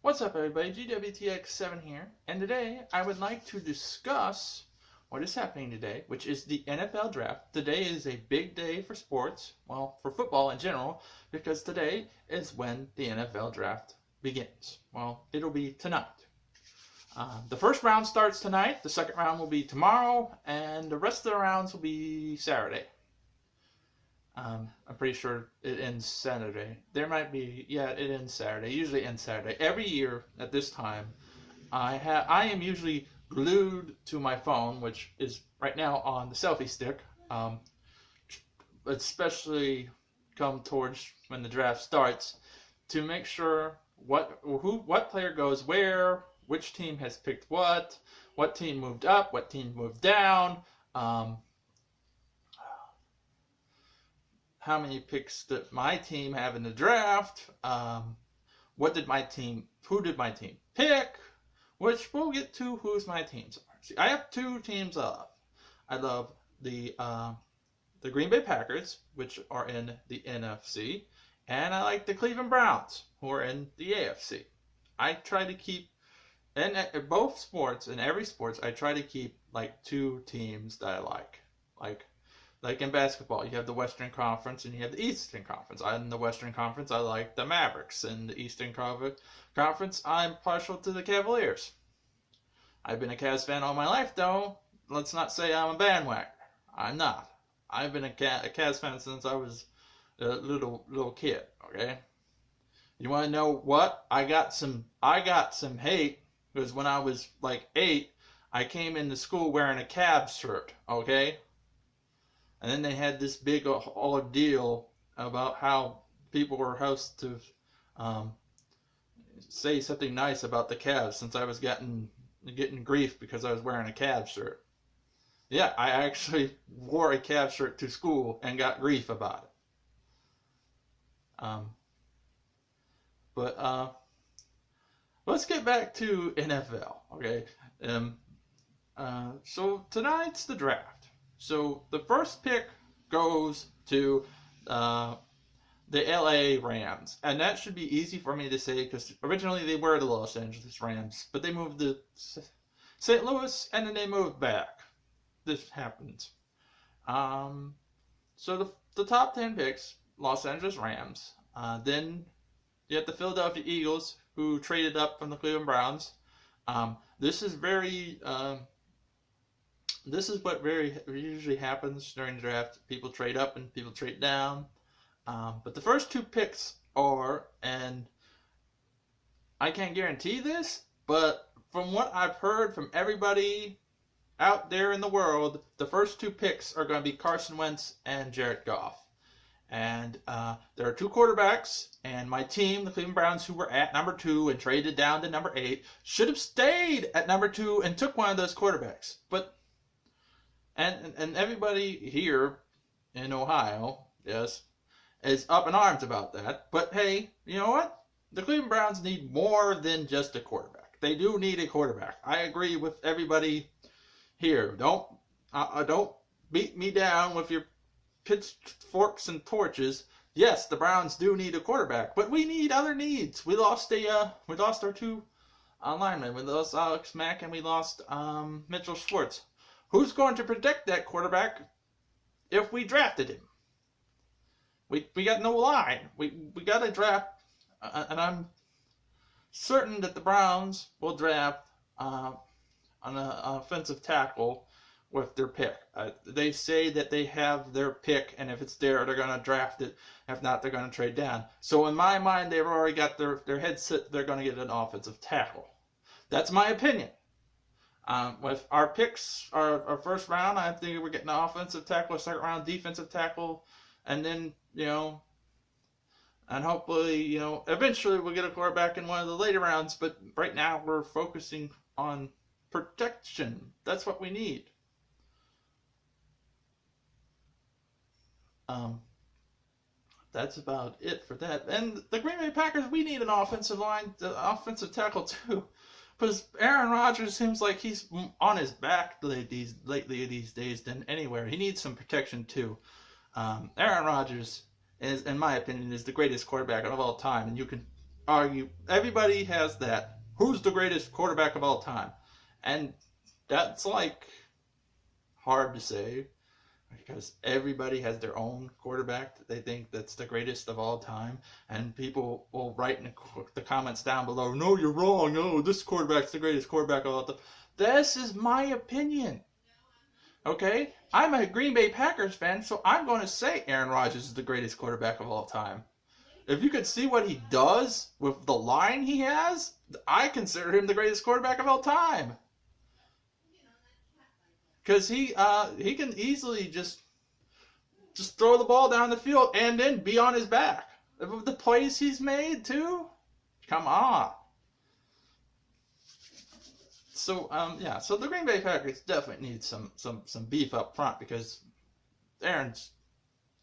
What's up, everybody? GWTX7 here, and today I would like to discuss what is happening today, which is the NFL Draft. Today is a big day for sports, well, for football in general, because today is when the NFL Draft begins. Well, it'll be tonight. The first round starts tonight, the second round will be tomorrow, and the rest of the rounds will be Saturday. I'm pretty sure it ends Saturday. There might be, yeah, it ends Saturday. Usually ends Saturday. Every year at this time, I am usually glued to my phone, which is right now on the selfie stick. Especially come towards when the draft starts, to make sure what player goes where, which team has picked what team moved up, what team moved down. How many picks did my team have in the draft? Who did my team pick? Which we'll get to who's my teams are. See, I have two teams I love. I love the Green Bay Packers, which are in the NFC, and I like the Cleveland Browns, who are in the AFC. I try to keep, in both sports, in every sports, I try to keep like two teams that I like. Like in basketball, you have the Western Conference and you have the Eastern Conference. In the Western Conference, I like the Mavericks. In the Eastern Conference, I'm partial to the Cavaliers. I've been a Cavs fan all my life, though. Let's not say I'm a bandwagoner. I'm not. I've been a Cavs fan since I was a little kid. Okay. You want to know what? I got some hate because when I was like 8, I came into school wearing a Cavs shirt. Okay. And then they had this big ordeal about how people were supposed to say something nice about the Cavs since I was getting grief because I was wearing a Cavs shirt. Yeah, I actually wore a Cavs shirt to school and got grief about it. But let's get back to NFL, okay? So tonight's the draft. So the first pick goes to the LA Rams, and that should be easy for me to say because originally they were the Los Angeles Rams, but they moved to St. Louis and then they moved back. This happens. So the top 10 picks, Los Angeles Rams. Then you have the Philadelphia Eagles, who traded up from the Cleveland Browns. This is what very usually happens during the draft. People trade up and people trade down. But the first two picks are, and I can't guarantee this, but from what I've heard from everybody out there in the world, the first two picks are going to be Carson Wentz and Jared Goff. And there are two quarterbacks, and my team, the Cleveland Browns, who were at number 2 and traded down to number 8, should have stayed at number 2 and took one of those quarterbacks. But And everybody here in Ohio, yes, is up in arms about that. But hey, you know what? The Cleveland Browns need more than just a quarterback. They do need a quarterback. I agree with everybody here. Don't beat me down with your pitchforks and torches. Yes, the Browns do need a quarterback, but we need other needs. We lost our two linemen. We lost Alex Mack and we lost Mitchell Schwartz. Who's going to protect that quarterback if we drafted him? We got no line. We got to draft, and I'm certain that the Browns will draft an offensive tackle with their pick. They say that they have their pick, and if it's there, they're going to draft it. If not, they're going to trade down. So in my mind, they've already got their head set. They're going to get an offensive tackle. That's my opinion. With our picks, our first round, I think we're getting an offensive tackle, second round defensive tackle, and then, and hopefully, eventually we'll get a quarterback in one of the later rounds, but right now we're focusing on protection. That's what we need. That's about it for that. And the Green Bay Packers, we need an offensive tackle too. Because Aaron Rodgers seems like he's on his back lately these days than anywhere. He needs some protection too. Aaron Rodgers is, in my opinion, is the greatest quarterback of all time, and you can argue. Everybody has that. Who's the greatest quarterback of all time? And that's like hard to say because everybody has their own quarterback that they think that's the greatest of all time. And people will write in the comments down below, no, you're wrong. No, this quarterback's the greatest quarterback of all time. This is my opinion. Okay? I'm a Green Bay Packers fan, so I'm going to say Aaron Rodgers is the greatest quarterback of all time. If you could see what he does with the line he has, I consider him the greatest quarterback of all time. Because he can easily just throw the ball down the field and then be on his back. The plays he's made too, come on. So yeah, so the Green Bay Packers definitely need some beef up front because Aaron's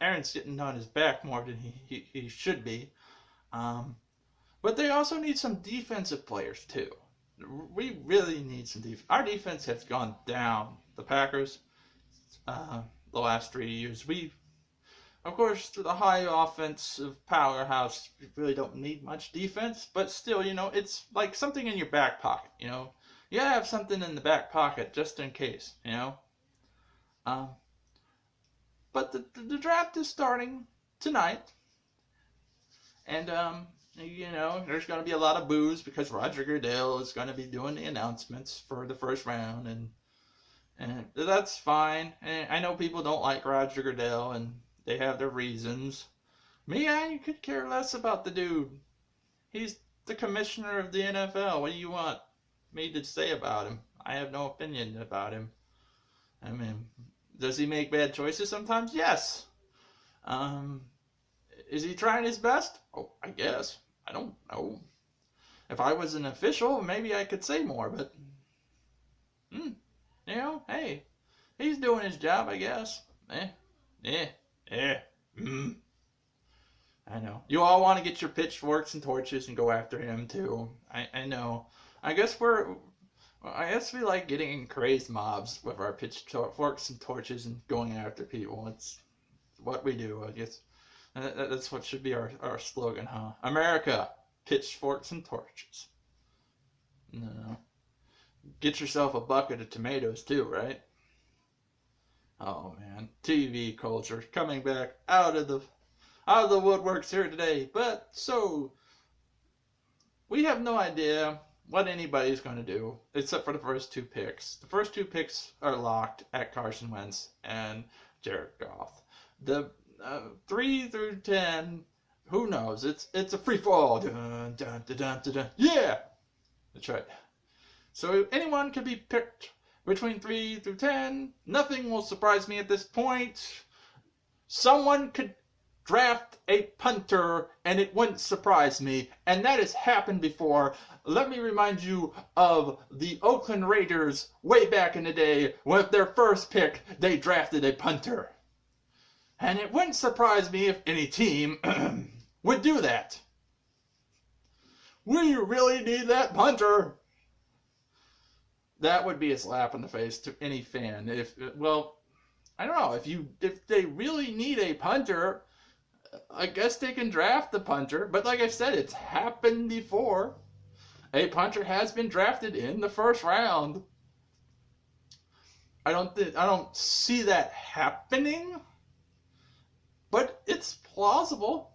getting on his back more than he should be. But they also need some defensive players too. We really need some defense. Our defense has gone down. The Packers, the last 3 years. Of course, the high offensive powerhouse, we really don't need much defense, but still, it's like something in your back pocket, You gotta have something in the back pocket just in case, But the draft is starting tonight, and there's going to be a lot of boos because Roger Goodell is going to be doing the announcements for the first round, and that's fine. And I know people don't like Roger Goodell, and they have their reasons. Me, I could care less about the dude. He's the commissioner of the NFL. What do you want me to say about him? I have no opinion about him. I mean, does he make bad choices sometimes? Yes. Is he trying his best? Oh, I guess. I don't know. If I was an official, maybe I could say more, but hey, he's doing his job, I guess. I know. You all want to get your pitchforks and torches and go after him too. I know. I guess we like getting in crazed mobs with our pitchforks and torches and going after people. It's what we do, I guess. That's what should be our slogan, huh? America, pitchforks and torches. No. Get yourself a bucket of tomatoes too, right? Oh man, TV culture coming back out of the woodworks here today. But so we have no idea what anybody's going to do except for the first 2 picks. The first 2 picks are locked at Carson Wentz and Jared Goff. The 3 through 10, who knows? It's a free fall. Dun, dun, dun, dun, dun, dun. Yeah, that's right. So anyone can be picked between 3 through 10. Nothing will surprise me at this point. Someone could draft a punter and it wouldn't surprise me, and that has happened before. Let me remind you of the Oakland Raiders way back in the day. With their first pick, they drafted a punter. And it wouldn't surprise me if any team would do that. We really need that punter. That would be a slap in the face to any fan. I don't know. If they really need a punter, I guess they can draft the punter. But like I said, it's happened before. A punter has been drafted in the first round. I don't see that happening, but it's plausible.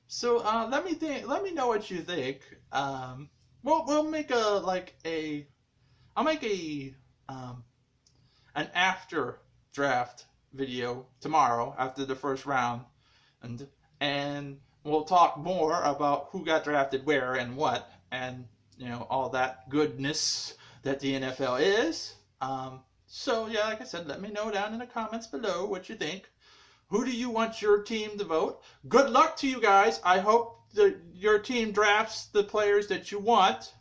So let me know what you think. We'll make I'll make an after draft video tomorrow after the first round, and we'll talk more about who got drafted where and what, and all that goodness that the NFL is. So yeah, like I said, let me know down in the comments below what you think. Who do you want your team to vote? Good luck to you guys. I hope that your team drafts the players that you want.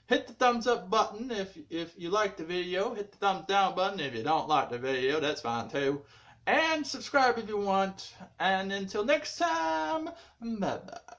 Hit the thumbs up button if you like the video. Hit the thumbs down button if you don't like the video. That's fine too. And subscribe if you want. And until next time, bye-bye.